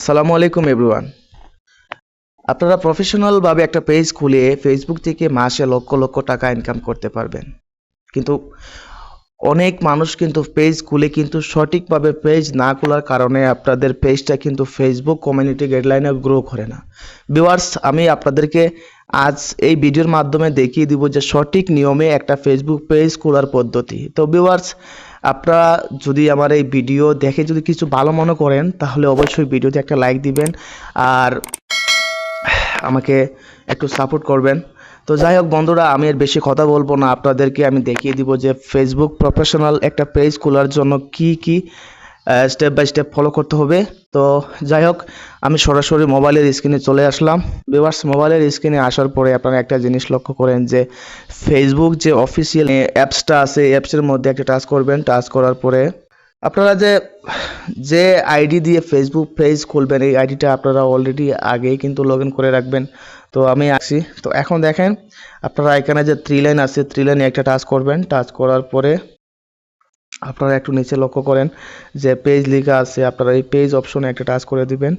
আসসালামু আলাইকুম এভরিওয়ান। আপনারা প্রফেশনাল ভাবে একটা পেজ খুলে ফেসবুক থেকে মাসে লক্ষ লক্ষ টাকা ইনকাম করতে পারবেন, কিন্তু অনেক মানুষ কিন্তু পেজ খুলে কিন্তু সঠিকভাবে পেজ না খোলার কারণে আপনাদের পেজটা কিন্তু ফেসবুক কমিউনিটি গাইডলাইনে গ্রো করে না। ভিউয়ার্স, আমি আপনাদেরকে আজ এই ভিডিওর মাধ্যমে দেখিয়ে দিব যে সঠিক নিয়মে একটা ফেসবুক পেজ খোলার পদ্ধতি। তো ভিউয়ার্স, আপনারা যদি আমার এই ভিডিও দেখে যদি কিছু ভালো মনে করেন তাহলে অবশ্যই ভিডিওতে একটা লাইক দিবেন আর আমাকে একটু সাপোর্ট করবেন। তো যাই হোক বন্ধুরা, আমি এর বেশি কথা বলবো না, আপনাদেরকে আমি দেখিয়ে দিব যে ফেসবুক প্রফেশনাল একটা পেজ খোলার জন্য কি স্টেপ বাই স্টেপ ফলো করতে হবে। তো যাই হোক, আমি সরাসরি মোবাইলের স্ক্রিনে চলে আসলাম। ভিউয়ার্স, মোবাইলের স্ক্রিনে আসার পরে আপনারা একটা জিনিস লক্ষ্য করেন যে ফেসবুক যে অফিসিয়াল অ্যাপসটা আছে, অ্যাপসের মধ্যে একটা টাচ করবেন। টাচ করার পরে আপনারা যে আইডি দিয়ে ফেসবুক পেজ খুলবেন, এই আইডিটা আপনারা অলরেডি আগেই কিন্তু লগ ইন করে রাখবেন। তো আমি আসি। তো এখন দেখেন আপনারা এখানে যে থ্রি লাইন আছে, থ্রি লাইনে একটা টাচ করবেন। টাচ করার পরে আপনারা একটু নিচে লক্ষ্য করেন যে পেজ লেখা আছে, আপনারা এই পেজ অপশনে একটা টাচ করে দিবেন।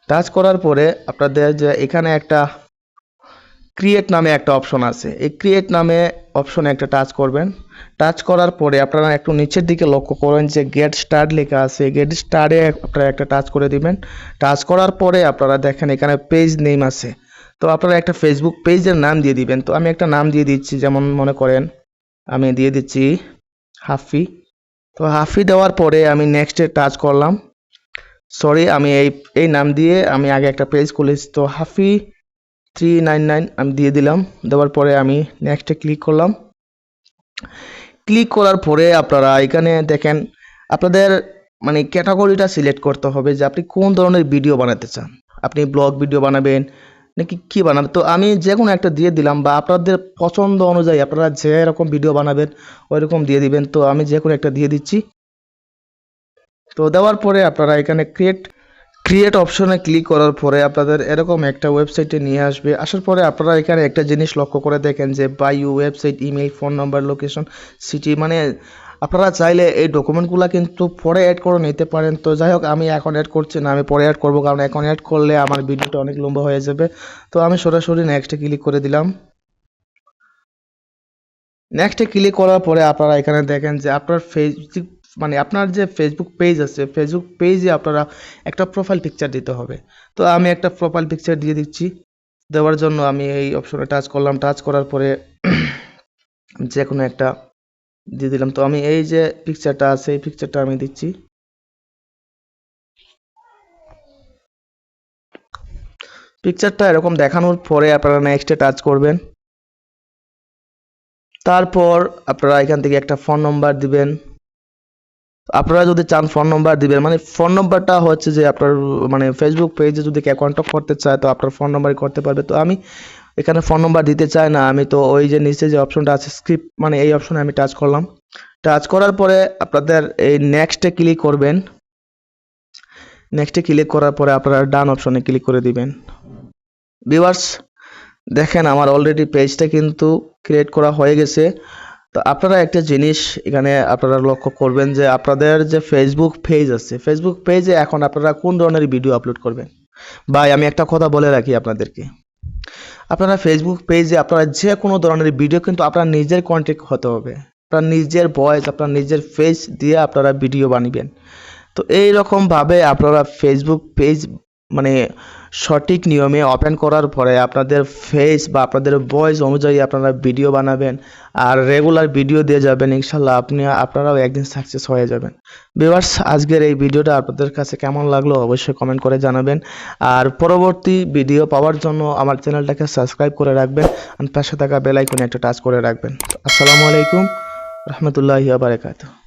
টাচ করার পরে আপনাদের যে এখানে একটা ক্রিয়েট নামে একটা অপশন আছে, এই ক্রিয়েট নামে অপশনে একটা টাচ করবেন। টাচ করার পরে আপনারা একটু নিচের দিকে লক্ষ্য করেন যে গেট স্টার্ট লেখা আছে, গেট স্টার্টে আপনারা একটা টাচ করে দিবেন। টাচ করার পরে আপনারা দেখেন এখানে পেজ নেম আছে, তো আপনারা একটা ফেসবুক পেজের নাম দিয়ে দিবেন। তো আমি একটা নাম দিয়ে দিচ্ছি, যেমন মনে করেন আমি দিয়ে দিচ্ছি হাফি। তো হাফি দেওয়ার পরে আমি নেক্সটে টাচ করলাম। সরি, আমি এই নাম দিয়ে আমি আগে একটা পেজ খুলেছি, তো হাফি 399 আমি দিয়ে দিলাম। দেওয়ার পরে আমি নেক্সটে ক্লিক করলাম। ক্লিক করার পরে আপনারা এখানে দেখেন আপনাদের ক্যাটাগরিটা সিলেক্ট করতে হবে যে আপনি কোন ধরনের ভিডিও বানাতে চান। আপনি ব্লগ ভিডিও বানাবেন নাকি কি বানাবেন, তো আমি যে কোনো একটা দিয়ে দিলাম, বা আপনাদের পছন্দ অনুযায়ী আপনারা যে রকম ভিডিও বানাবেন ওই রকম দিয়ে দিবেন। তো আমি যে কোনো একটা দিয়ে দিচ্ছি। তো দেওয়ার পরে আপনারা এখানে ক্রিয়েট অপশনে ক্লিক করার পরে আপনাদের এরকম একটা ওয়েবসাইটে নিয়ে আসবে। আসার পরে আপনারা এখানে একটা জিনিস লক্ষ্য করে দেখেন যে by website, email, phone number, location, city, আপনারা চাইলে এই ডকুমেন্টগুলো কিন্তু পরে অ্যাড করে নিতে পারেন। তো যাই হোক, আমি এখন অ্যাড করছি না, আমি পরে অ্যাড করবো, কারণ এখন অ্যাড করলে আমার ভিডিওটা অনেক লম্বা হয়ে যাবে। তো আমি সরাসরি নেক্সটে ক্লিক করে দিলাম। নেক্সটে ক্লিক করার পরে আপনারা এখানে দেখেন যে আপনার ফেসবুক আপনার যে ফেসবুক পেজ আছে, ফেসবুক পেজে আপনারা একটা প্রোফাইল পিকচার দিতে হবে। তো আমি একটা প্রোফাইল পিকচার দিয়ে দিচ্ছি। দেওয়ার জন্য আমি এই অপশনে টাচ করলাম। টাচ করার পরে যে কোনো একটা দিয়ে দিলাম। তো আমি এই যে পিকচারটা আছে, এই পিকচারটা আমি দিচ্ছি। পিকচারটা এরকম দেখানোর পরে আপনারা নেক্সটে টাচ করবেন। তারপর আপনারা এখান থেকে একটা ফোন নম্বর দিবেন। আপনারা যদি চান ফোন নম্বর দিবেন, ফোন নম্বরটা হচ্ছে যে আপনার ফেসবুক পেজে যদি কেউ কন্ট্যাক্ট করতে চায় তো আপনার ফোন নম্বরই করতে পারবে। তো আমি এখানে ফোন নম্বর দিতে চাই না, আমি তো ওই যে নিচে যে অপশনটা আছে স্ক্রিপ্ট, এই অপশনে আমি টাচ করলাম। টাচ করার পরে আপনাদের এই নেক্সটে ক্লিক করবেন। নেক্সটে ক্লিক করার পরে আপনারা ডান অপশনে ক্লিক করে দিবেন। ভিউয়ার্স, দেখেন আমার অলরেডি পেজটা কিন্তু ক্রিয়েট করা হয়ে গেছে। তো আপনারা একটা জিনিস এখানে আপনারা লক্ষ্য করবেন যে আপনাদের যে ফেসবুক পেজ আছে, ফেসবুক পেজে এখন আপনারা কোন ধরনের ভিডিও আপলোড করবেন। ভাই, আমি একটা কথা বলে রাখি আপনাদেরকে, আপনারা ফেসবুক পেজে আপনারা যে কোনো ধরনের ভিডিও কিন্তু আপনার নিজের কন্টেন্ট হতে হবে, আপনার নিজের ভয়েস, আপনার নিজের ফেস দিয়ে আপনারা ভিডিও বানাবেন। তো এই রকমভাবে আপনারা ফেসবুক পেজ সঠিক নিয়মে ওপেন করার পরে আপনাদের ফেস বা আপনাদের ভয়েস অনুযায়ী আপনারা ভিডিও বানাবেন আর রেগুলার ভিডিও দিয়ে যাবেন। ইনশাল্লাহ আপনারাও একদিন সাকসেস হয়ে যাবেন। ভিউয়ার্স, আজকের এই ভিডিওটা আপনাদের কাছে কেমন লাগলো অবশ্যই কমেন্ট করে জানাবেন। আর পরবর্তী ভিডিও পাওয়ার জন্য আমার চ্যানেলটাকে সাবস্ক্রাইব করে রাখবেন আর পাশে থাকা বেল আইকনে একটা টাচ করে রাখবেন। আসসালামু আলাইকুম রহমতুল্লাহি ওয়া বারাকাতুহু।